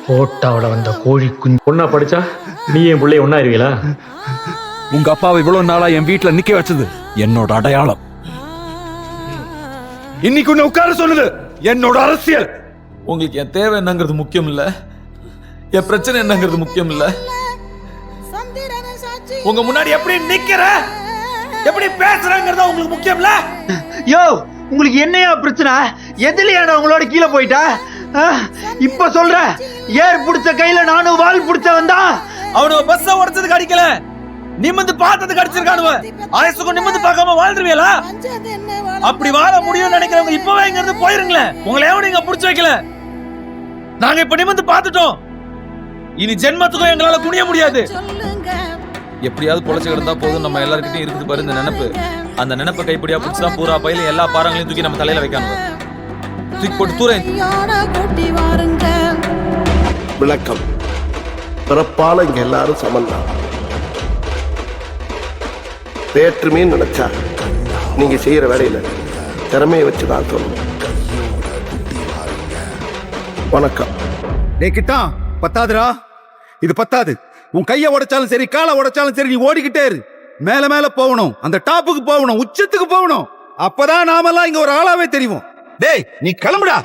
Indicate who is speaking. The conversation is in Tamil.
Speaker 1: கோட்டாவோட வந்த கோழி குஞ்சு ஒன்னா படிச்சா நீ என் பிள்ளைய ஒன்னா இருவீங்களா?
Speaker 2: உங்க அப்பாவை இவ்வளவு நாளா என் வீட்டுல நிக்க வச்சது என்னோட அடையாளம். இன்னைக்கு உன்னை உட்கார சொன்னது என்னோட அரசியல்.
Speaker 3: உங்களுக்கு என் தேவை என்னங்கிறது முக்கியம் இல்ல, என் பிரச்சனை என்னங்கிறது முக்கியம் இல்ல. உங்க முன்னாடி எப்படி நிக்கிற, எப்படி பேசுறங்கிறதா உங்களுக்கு முக்கியம் இல்ல.
Speaker 4: யோ, உங்களுக்கு என்னையா பிரச்சனை? எதுலயா நான் உங்களோட கீழே போயிட்டா? இப்ப சொல்ற, ஏர் புடிச்ச கையில நானும் வால் புடிச்ச வந்தா
Speaker 3: அவனுக்கு பஸ்ஸ உடைச்சதுக்கு அடிக்கல, நிமிந்து பார்த்ததுக்கு அடிச்சிருக்கானுவ. ஆயசுக்கும் நிமிந்து பார்க்காம வாழ்ந்துருவீங்களா? அப்படி வாழ முடியும்னு நினைக்கிறவங்க இப்பவே இங்க இருந்து போயிருங்களே. உங்களை எவனும் நீங்க புடிச்சு வைக்கல. நாங்க இப்ப நிமிந்து பார்த்துட்டோம். இனி ஜென்மத்துக்கும் எங்களால குனிய முடியாது. எப்படியாவது பொழைச்சு கிடந்தா போதும் நம்ம எல்லாருக்கிட்டையும் இருக்குது பாரு இந்த நினைப்பு. அந்த நினைப்பை கைப்பிடியா பிடிச்சா பூரா பயில எல்லா பாறங்களையும் தூக்கி நம்ம தலையில வைக்கணும். தூக்கி போட்டு தூரம்.
Speaker 5: விளக்கம்: பிறப்பால இங்க எல்லாரும் சமந்தான். வேற்றுமே நினைச்சா நீங்க செய்யற வேலையில திறமையை வச்சுதான் சொல்லணும். வணக்கம்.
Speaker 2: கிட்டா பத்தாதுரா, இது பத்தாது. உன் கைய உடைச்சாலும் சரி, காலை உடைச்சாலும் சரி, நீ ஓடிக்கிட்டே இரு. மேல மேல போகணும், அந்த டாப்புக்கு போகணும், உச்சத்துக்கு போகணும். அப்பதான் நாமெல்லாம் இங்க ஒரு ஆளாவே தெரியும். டேய், நீ கிளம்புடா.